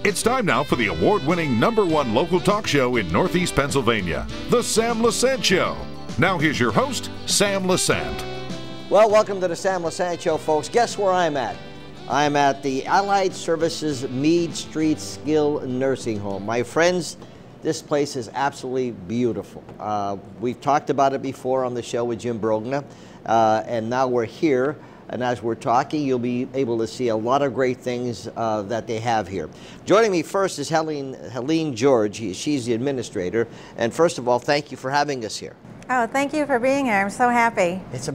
It's time now for the award-winning #1 local talk show in Northeast Pennsylvania, The Sam Lesante Show. Now here's your host, Sam Lesante. Well, welcome to the Sam Lesante Show, folks. Guess where I'm at? I'm at the Allied Services Meade Street Skilled Nursing Home. My friends, this place is absolutely beautiful. We've talked about it before on the show with Jim Brogna, and now we're here. And as we're talking, you'll be able to see a lot of great things that they have here. Joining me first is Helen George. She's the administrator. And first of all, thank you for having us here. Oh, thank you for being here. I'm so happy. It's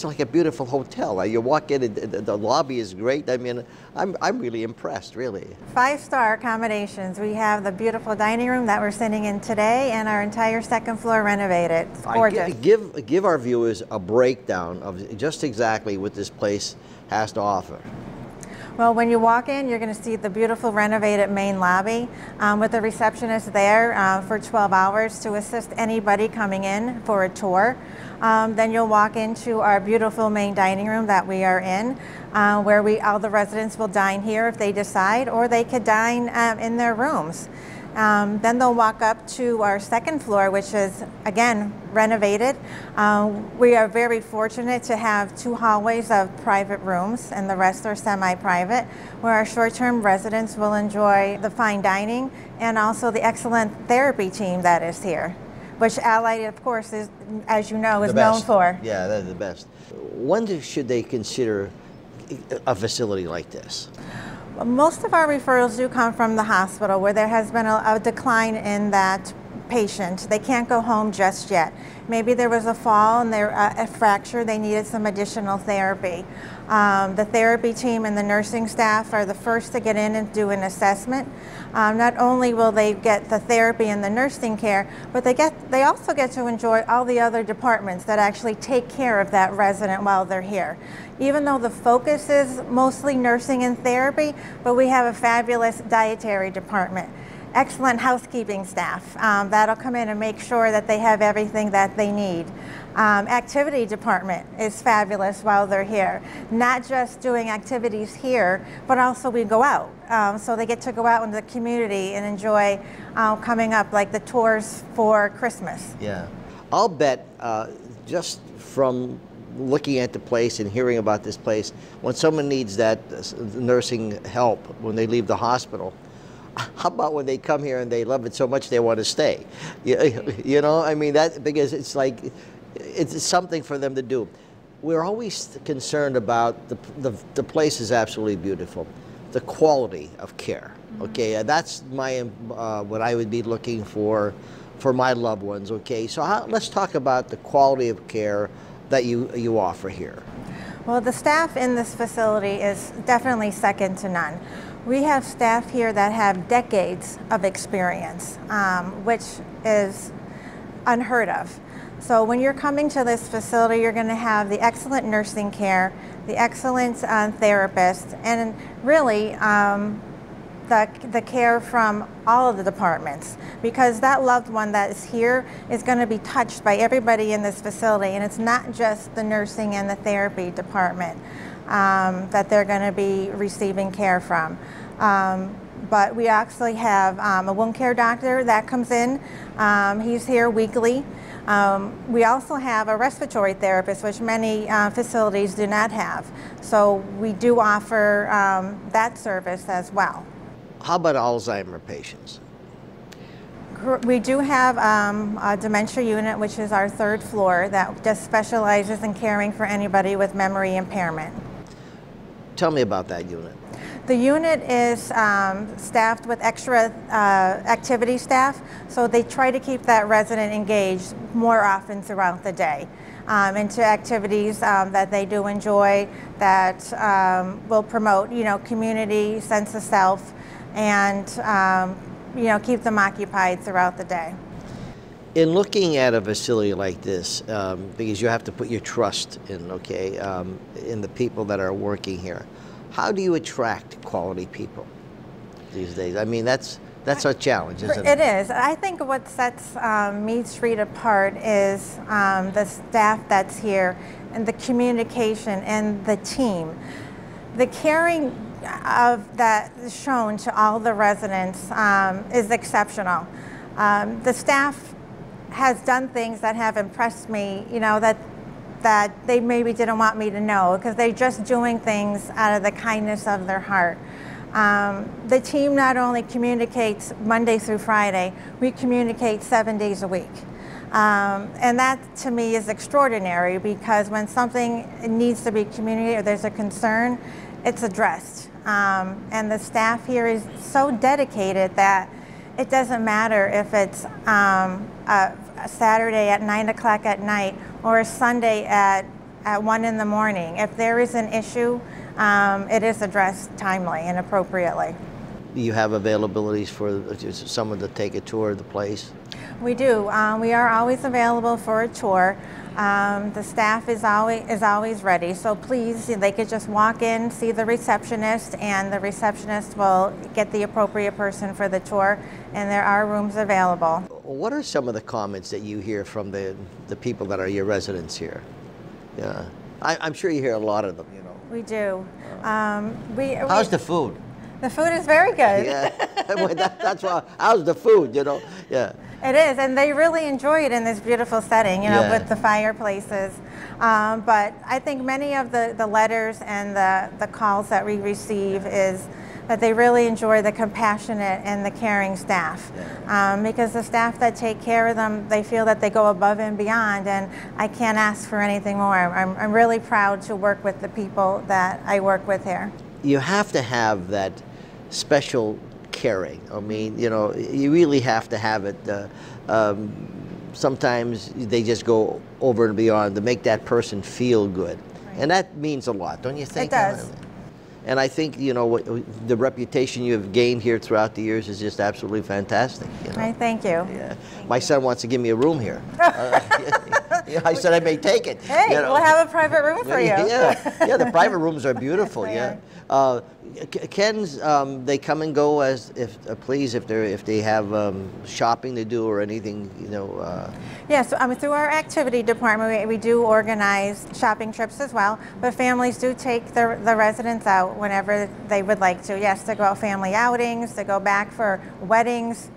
like a beautiful hotel. You walk in, the lobby is great. I mean, I'm really impressed, really. 5-star accommodations. We have the beautiful dining room that we're sitting in today, and our entire second floor renovated. It's gorgeous. Give our viewers a breakdown of just exactly what this place has to offer. Well, when you walk in, you're going to see the beautiful renovated main lobby with a receptionist there for 12 hours to assist anybody coming in for a tour. Then you'll walk into our beautiful main dining room that we are in, where all the residents will dine here if they decide, or they could dine in their rooms. Then they'll walk up to our second floor, which is, again, renovated. We are very fortunate to have 2 hallways of private rooms, and the rest are semi-private, where our short-term residents will enjoy the fine dining and also the excellent therapy team that is here, which Allied, of course, is, as you know, is known for. Yeah, they're the best. When should they consider a facility like this? Most of our referrals do come from the hospital, where there has been a decline in that patient. They can't go home just yet. Maybe there was a fall and a fracture, they needed some additional therapy. The therapy team and the nursing staff are the first to get in and do an assessment. Not only will they get the therapy and the nursing care, but they also get to enjoy all the other departments that actually take care of that resident while they're here. Even though the focus is mostly nursing and therapy, but we have a fabulous dietary department. Excellent housekeeping staff that'll come in and make sure that they have everything that they need. Activity department is fabulous while they're here. Not just doing activities here, but also we go out. So they get to go out into the community and enjoy coming up, like the tours for Christmas. Yeah. I'll bet just from looking at the place and hearing about this place, when someone needs that nursing help when they leave the hospital, how about when they come here and they love it so much they want to stay? You know, I mean, that, because it's like, it's something for them to do. We're always concerned about the place is absolutely beautiful. The quality of care, okay? That's my, what I would be looking for my loved ones, okay? So let's talk about the quality of care that you offer here. Well, the staff in this facility is definitely second to none. We have staff here that have decades of experience, which is unheard of. So when you're coming to this facility, you're going to have the excellent nursing care, the excellent therapist, and really the care from all of the departments, because that loved one that is here is going to be touched by everybody in this facility, and it's not just the nursing and the therapy department that they're going to be receiving care from. But we actually have a wound care doctor that comes in. He's here weekly. We also have a respiratory therapist, which many facilities do not have. So we do offer that service as well. How about Alzheimer patients? We do have a dementia unit, which is our 3rd floor, that just specializes in caring for anybody with memory impairment. Tell me about that unit. The unit is staffed with extra activity staff, so they try to keep that resident engaged more often throughout the day into activities that they do enjoy, that will promote, you know, community, sense of self, and you know, keep them occupied throughout the day. In looking at a facility like this, because you have to put your trust in, okay, in the people that are working here, how do you attract quality people these days? I mean, that's That's a challenge, isn't It is. I think what sets Meade Street apart is the staff that's here and the communication and the team. The caring of that is shown to all the residents is exceptional. The staff has done things that have impressed me, you know, that they maybe didn't want me to know, because they're just doing things out of the kindness of their heart. The team not only communicates Monday through Friday, we communicate 7 days a week. And that to me is extraordinary, because when something needs to be communicated or there's a concern, it's addressed. And the staff here is so dedicated that it doesn't matter if it's a Saturday at 9 o'clock at night or a Sunday at 1 in the morning. If there is an issue, it is addressed timely and appropriately. Do you have availabilities for someone to take a tour of the place? We do. We are always available for a tour. The staff is always ready, so please, they could just walk in, see the receptionist, and the receptionist will get the appropriate person for the tour, and there are rooms available. What are some of the comments that you hear from the people that are your residents here? Yeah, I'm sure you hear a lot of them, you know. We do. How's the food? The food is very good. Yeah, that's why. How's the food, you know? Yeah. It is, and they really enjoy it in this beautiful setting, you know, with the fireplaces. But I think many of the letters and the calls that we receive is that they really enjoy the compassionate and the caring staff. Because the staff that take care of them, they feel that they go above and beyond, and I can't ask for anything more. I'm really proud to work with the people that I work with here. You have to have that special caring. I mean, you know, you really have to have it. Sometimes they just go over and beyond to make that person feel good. Right. And that means a lot, don't you think? It does. And I think, you know, the reputation you have gained here throughout the years is just absolutely fantastic. You know? I thank you. Yeah. My son wants to give me a room here. I said I may take it. Hey, you know? We'll have a private room for you. Yeah, the private rooms are beautiful. Yeah. Ken's they come and go as if they have shopping to do or anything, you know. Yes, through our activity department, we do organize shopping trips as well. But families do take the residents out whenever they would like to. Yes, to go out family outings, to go back for weddings.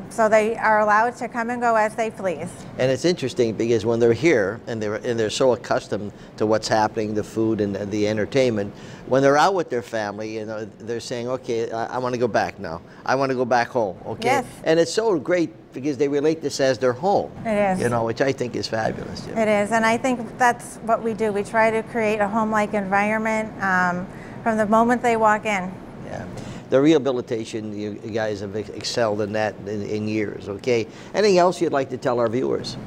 So they are allowed to come and go as they please. And it's interesting because when they're here and they're so accustomed to what's happening, the food and the entertainment, when they're out with their family, you know, they're saying, okay, I want to go back now. I want to go back home. Okay. Yes. And it's so great because they relate this as their home. It is. You know, which I think is fabulous. You know? It is, and I think that's what we do. We try to create a home-like environment from the moment they walk in. Yeah. The rehabilitation, you guys have excelled in that in years, okay? Anything else you'd like to tell our viewers?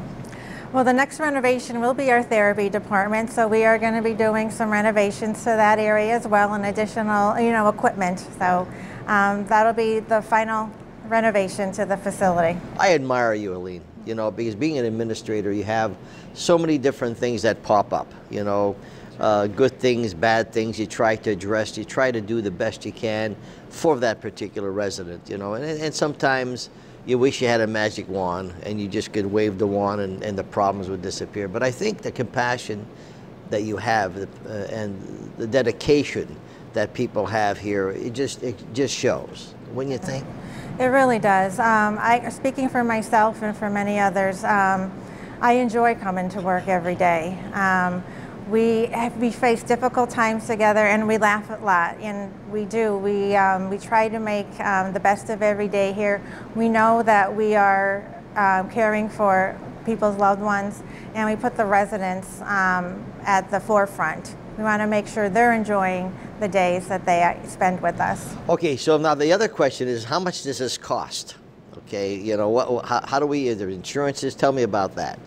Well, the next renovation will be our therapy department, so we are going to be doing some renovations to that area as well, and additional, you know, equipment. So that'll be the final renovation to the facility. I admire you, Helen, you know, because being an administrator, you have so many different things that pop up, you know. Good things, bad things, you try to address, you try to do the best you can for that particular resident, you know, and sometimes you wish you had a magic wand and you just could wave the wand and the problems would disappear. But I think the compassion that you have and the dedication that people have here, it just shows, wouldn't you think? It really does. Speaking for myself and for many others, I enjoy coming to work every day. We face difficult times together, and we laugh a lot, and we do. We try to make the best of every day here. We know that we are caring for people's loved ones, and we put the residents at the forefront. We want to make sure they're enjoying the days that they spend with us. Okay, so now the other question is, how much does this cost? Okay, you know, how do we, the insurances, tell me about that.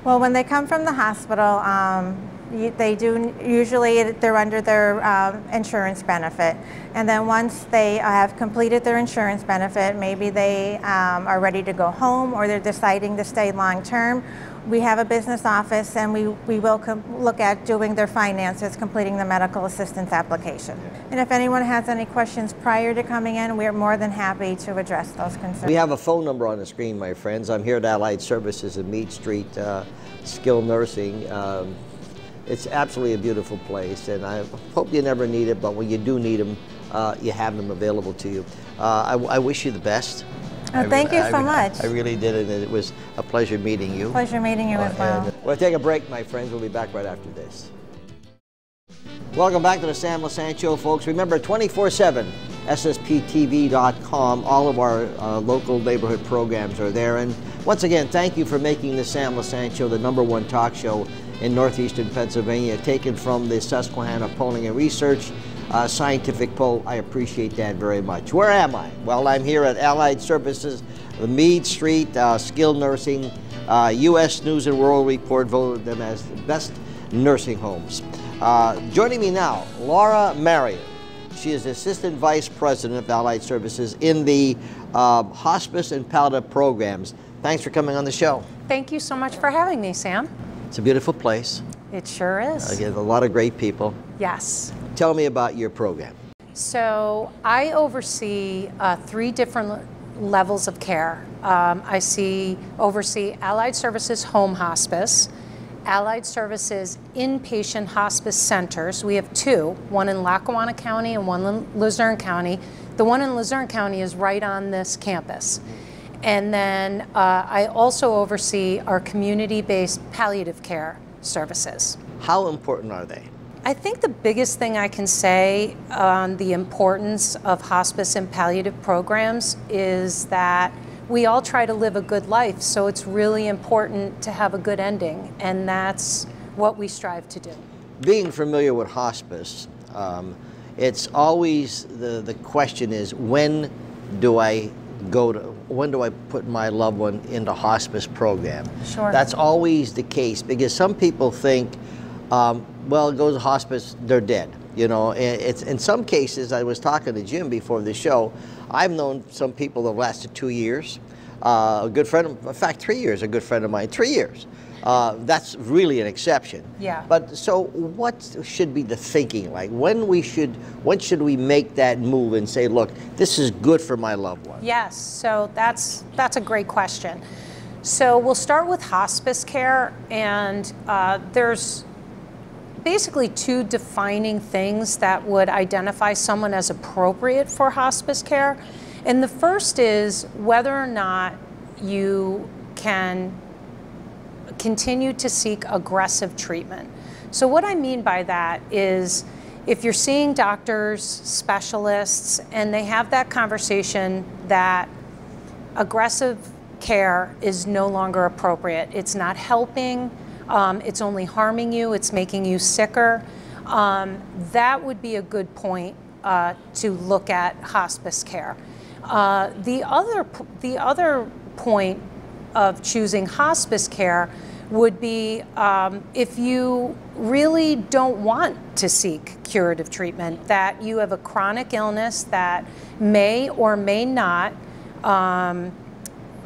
Well, when they come from the hospital, they do, usually they're under their insurance benefit. And then once they have completed their insurance benefit, maybe they are ready to go home or they're deciding to stay long term, We have a business office, and we will look at doing their finances, completing the medical assistance application. And if anyone has any questions prior to coming in, we're more than happy to address those concerns. We have a phone number on the screen, my friends. I'm here at Allied Services in Meade Street, skilled nursing. It's absolutely a beautiful place, and I hope you never need it, but when you do need them, you have them available to you. I wish you the best. Thank you so much. I really did, and it was a pleasure meeting you. Pleasure meeting you as well. We'll take a break, my friends. We'll be back right after this. Welcome back to the Sam Lesante Show, folks. Remember, 24/7, ssptv.com. All of our local neighborhood programs are there. And once again, thank you for making the Sam Lesante Show the #1 talk show in northeastern Pennsylvania, taken from the Susquehanna Polling and Research scientific poll. I appreciate that very much. Where am I? Well, I'm here at Allied Services, the Meade Street, skilled nursing. U.S. News and World Report voted them as the best nursing homes. Joining me now, Laura Marion. She is Assistant Vice President of Allied Services in the Hospice and Palliative programs. Thanks for coming on the show. Thank you so much for having me, Sam. It's a beautiful place. It sure is. Again, a lot of great people. Yes. Tell me about your program. So I oversee 3 different levels of care. I oversee Allied Services Home Hospice, Allied Services Inpatient Hospice Centers. We have 2, one in Lackawanna County and one in Luzerne County. The one in Luzerne County is right on this campus. And then I also oversee our community-based palliative care services. How important are they? I think the biggest thing I can say on the importance of hospice and palliative programs is that we all try to live a good life, so it's really important to have a good ending, and that's what we strive to do. Being familiar with hospice, it's always the question is, when do I put my loved one into hospice program? Sure. That's always the case, because some people think, well, go to hospice, they're dead. You know, it's in some cases. I was talking to Jim before the show. I've known some people that lasted 2 years. A good friend, in fact, 3 years. A good friend of mine, 3 years. That's really an exception. Yeah. But so, what should be the thinking like? When should we make that move and say, look, this is good for my loved one? Yes. So that's a great question. So we'll start with hospice care, and there's basically 2 defining things that would identify someone as appropriate for hospice care. And the first is whether or not you can continue to seek aggressive treatment. So what I mean by that is, if you're seeing doctors, specialists, and they have that conversation that aggressive care is no longer appropriate, it's not helping, it's only harming you, it's making you sicker, that would be a good point to look at hospice care. The other point of choosing hospice care would be if you really don't want to seek curative treatment, that you have a chronic illness that may or may not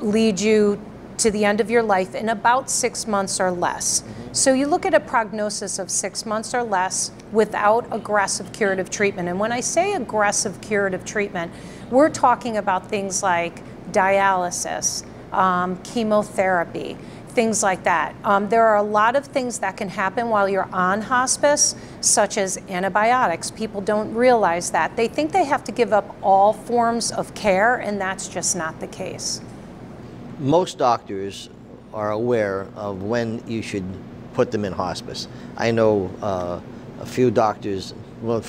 lead you to the end of your life in about 6 months or less. So you look at a prognosis of 6 months or less without aggressive curative treatment. And when I say aggressive curative treatment, we're talking about things like dialysis, chemotherapy, things like that. There are a lot of things that can happen while you're on hospice, such as antibiotics. People don't realize that. They think they have to give up all forms of care, and that's just not the case. Most doctors are aware of when you should put them in hospice. I know a few doctors, well,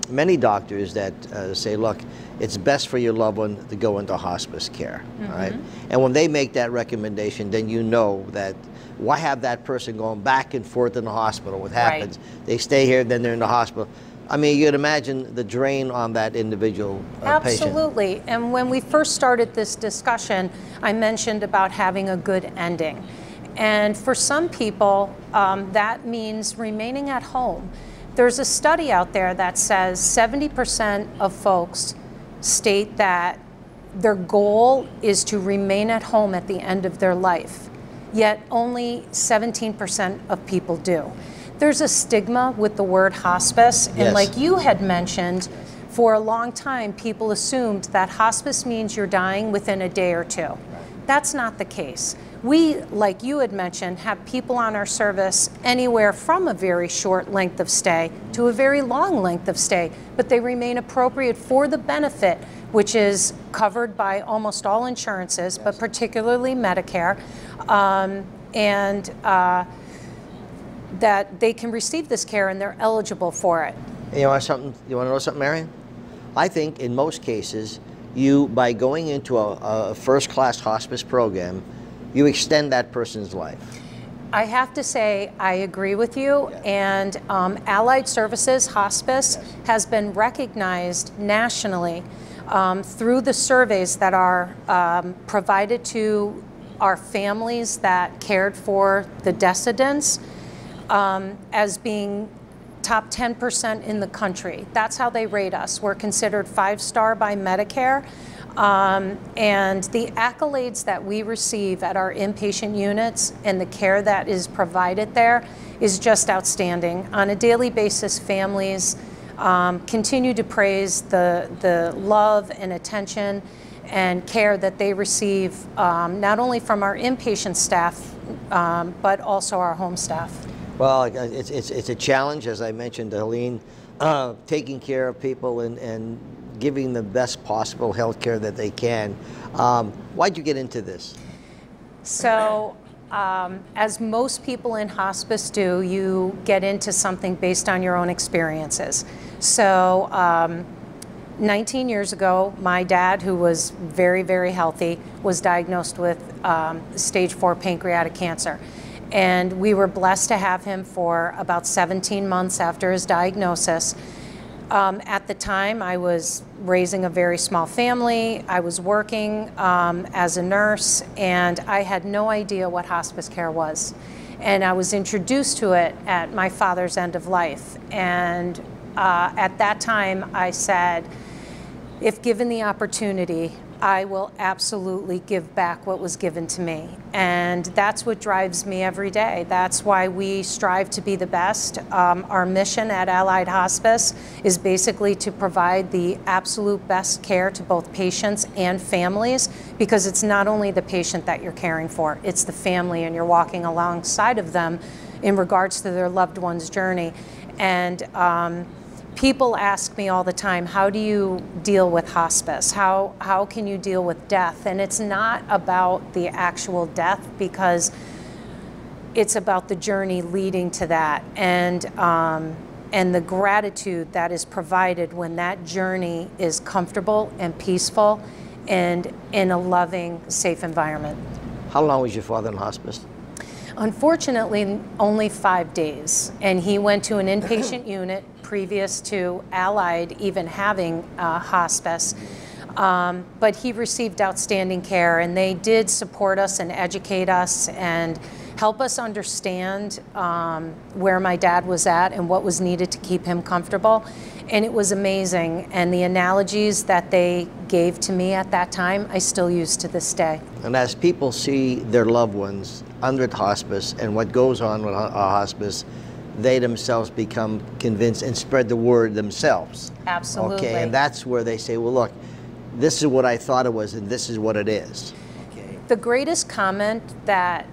many doctors that say, look, it's best for your loved one to go into hospice care, all right? And when they make that recommendation, then you know that, why have that person going back and forth in the hospital? What happens? Right. They stay here, then they're in the hospital. I mean, you can imagine the drain on that individual patient. Absolutely. And when we first started this discussion, I mentioned about having a good ending. And for some people, that means remaining at home. There's a study out there that says 70% of folks state that their goal is to remain at home at the end of their life. yet only 17% of people do. There's a stigma with the word hospice, and Yes. like you had mentioned, for a long time people assumed that hospice means you're dying within a day or two. That's not the case. We, like you had mentioned, have people on our service anywhere from a very short length of stay to a very long length of stay, but they remain appropriate for the benefit, which is covered by almost all insurances, but particularly Medicare, that they can receive this care and they're eligible for it. You know something? You want to know something, Marion? I think in most cases, you, by going into a first-class hospice program, you extend that person's life. I have to say I agree with you, and Allied Services Hospice has been recognized nationally through the surveys that are provided to our families that cared for the decedents as being top 10% in the country. That's how they rate us. We're considered 5-star by Medicare. And the accolades that we receive at our inpatient units and the care that is provided there is just outstanding. On a daily basis, families continue to praise the love and attention and care that they receive, not only from our inpatient staff, but also our home staff. Well, it's a challenge, as I mentioned to Helene, taking care of people and giving the best possible health care that they can. Why'd you get into this? So, as most people in hospice do, you get into something based on your own experiences. So, 19 years ago, my dad, who was very, very healthy, was diagnosed with stage 4 pancreatic cancer. And we were blessed to have him for about 17 months after his diagnosis. At the time, I was raising a very small family. I was working as a nurse, and I had no idea what hospice care was. And I was introduced to it at my father's end of life. And at that time, I said, if given the opportunity, I will absolutely give back what was given to me. And that's what drives me every day. That's why we strive to be the best. Our mission at Allied Hospice is basically to provide the absolute best care to both patients and families, because it's not only the patient that you're caring for, it's the family, and you're walking alongside of them in regards to their loved one's journey. And people ask me all the time, how do you deal with hospice? How can you deal with death? And it's not about the actual death, because it's about the journey leading to that, and the gratitude that is provided when that journey is comfortable and peaceful and in a loving, safe environment. How long was your father in hospice? Unfortunately, only 5 days, and he went to an inpatient unit previous to Allied even having hospice, but he received outstanding care, and they did support us and educate us and help us understand where my dad was at and what was needed to keep him comfortable. And it was amazing, and the analogies that they gave to me at that time, I still use to this day. And as people see their loved ones under hospice and what goes on with a hospice, they themselves become convinced and spread the word themselves. Absolutely. Okay, and that's where they say, well, look, this is what I thought it was, and this is what it is. Okay. The greatest comment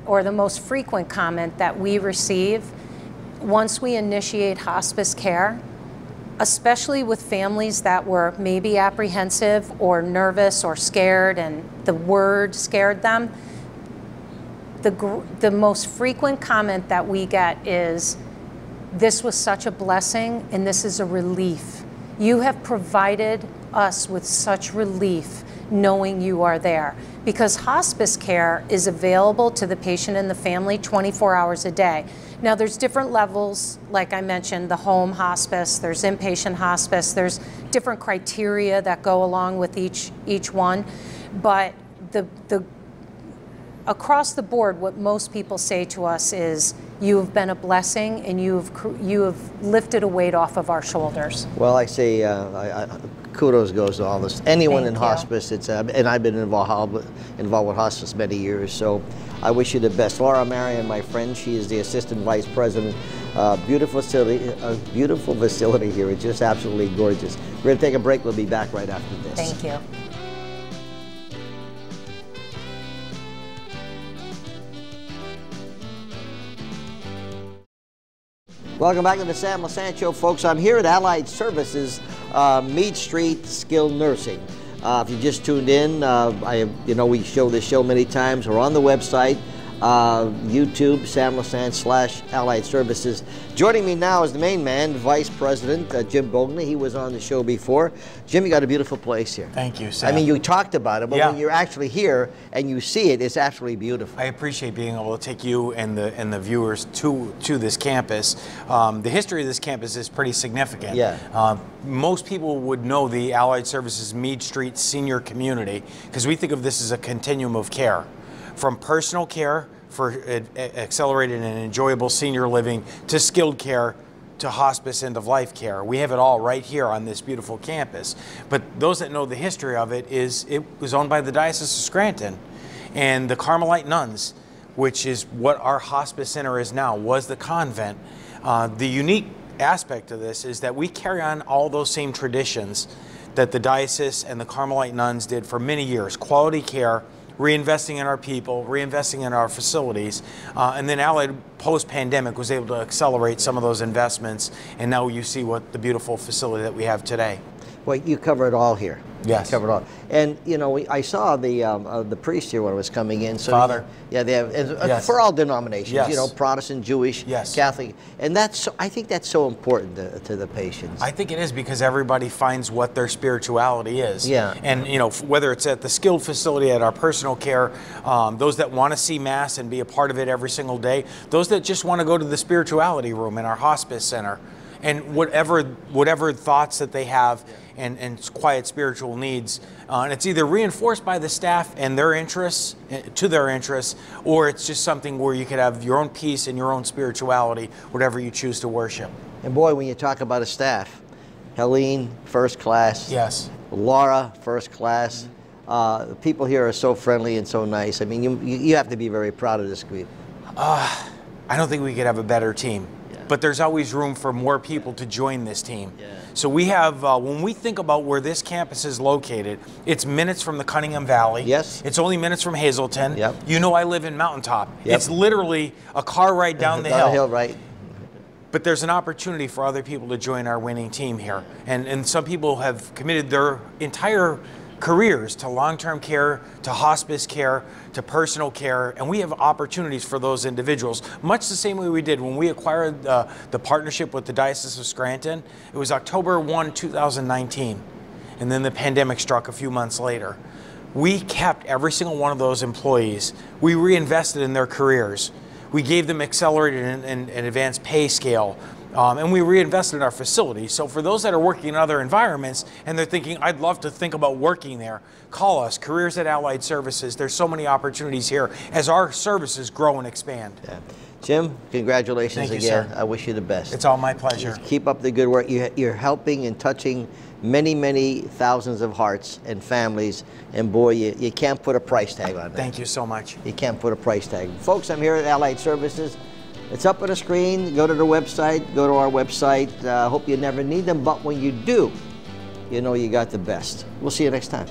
or the most frequent comment that we receive once we initiate hospice care, especially with families that were maybe apprehensive or nervous or scared, and the word scared them, the most frequent comment that we get is, this was such a blessing and this is a relief. You have provided us with such relief knowing you are there. Because hospice care is available to the patient and the family 24 hours a day. Now there's different levels, like I mentioned, the home hospice, there's inpatient hospice, there's different criteria that go along with each one. But across the board, what most people say to us is, you have been a blessing and you have lifted a weight off of our shoulders. Well, I say, kudos goes to all this. Anyone Thank in you. hospice, and I've been involved with hospice many years, so I wish you the best. Laura Marion, my friend, she is the Assistant Vice President. Beautiful facility here. It's just absolutely gorgeous. We're going to take a break. We'll be back right after this. Thank you. Welcome back to the Sam Lesante Show, folks. I'm here at Allied Services, Meade Street Skilled Nursing. If you just tuned in, we show this show many times. We're on the website, YouTube, Sam Lesante / Allied Services. Joining me now is the main man, Vice President Jim Brogna. He was on the show before. Jim, you got a beautiful place here. Thank you, Sam. I mean, you talked about it, but Yeah. when you're actually here and you see it, it's absolutely beautiful. I appreciate being able to take you and the viewers to this campus. The history of this campus is pretty significant. Yeah. Most people would know the Allied Services Meade Street senior community because we think of this as a continuum of care, from personal care for accelerated and enjoyable senior living to skilled care to hospice end-of-life care. We have it all right here on this beautiful campus. But those that know the history of it was owned by the Diocese of Scranton, and the Carmelite nuns, which is what our hospice center is now, was the convent. The unique aspect of this is that we carry on all those same traditions that the diocese and the Carmelite nuns did for many years: quality care, reinvesting in our people, reinvesting in our facilities, and then Allied post-pandemic was able to accelerate some of those investments, and now you see what the beautiful facility that we have today. Well, you cover it all here. Yes. You cover it all. And, you know, I saw the priest here when I was coming in. So Father. Yeah, they have, Yes. for all denominations, Yes. you know, Protestant, Jewish, Yes. Catholic. And I think that's so important to the patients. I think it is because everybody finds what their spirituality is. Yeah. And, you know, whether it's at the skilled facility, at our personal care, those that want to see Mass and be a part of it every single day, those that just want to go to the spirituality room in our hospice center, and whatever thoughts that they have and quiet spiritual needs, and it's either reinforced by the staff and their interests, or it's just something where you could have your own peace and your own spirituality, whatever you choose to worship. And boy, when you talk about a staff, Helen, first class. Yes. Laura, first class. People here are so friendly and so nice. I mean, you have to be very proud of this group. I don't think we could have a better team. But there's always room for more people to join this team. Yeah. So we have, when we think about where this campus is located, it's minutes from the Cunningham Valley. Yes. It's only minutes from Hazelton. Yep. You know I live in Mountaintop. Yep. It's literally a car ride down the hill. Down the hill, right. But there's an opportunity for other people to join our winning team here. And some people have committed their entire careers to long-term care, to hospice care, to personal care, and we have opportunities for those individuals, much the same way we did when we acquired the partnership with the Diocese of Scranton. It was October 1, 2019, and then the pandemic struck a few months later. We kept every single one of those employees. We reinvested in their careers. We gave them accelerated and advanced pay scale. And we reinvested in our facilities. So for those that are working in other environments and they're thinking, I'd love to think about working there, call us, Careers at Allied Services. There's so many opportunities here as our services grow and expand. Yeah. Jim, congratulations Thank you, again. sir. I wish you the best. It's all my pleasure. Keep up the good work. You're helping and touching many, many thousands of hearts and families. And boy, you can't put a price tag on that. Thank you so much. You can't put a price tag. Folks, I'm here at Allied Services. It's up on the screen. Go to the website. Go to our website. Hope you never need them, but when you do, you know you got the best. We'll see you next time.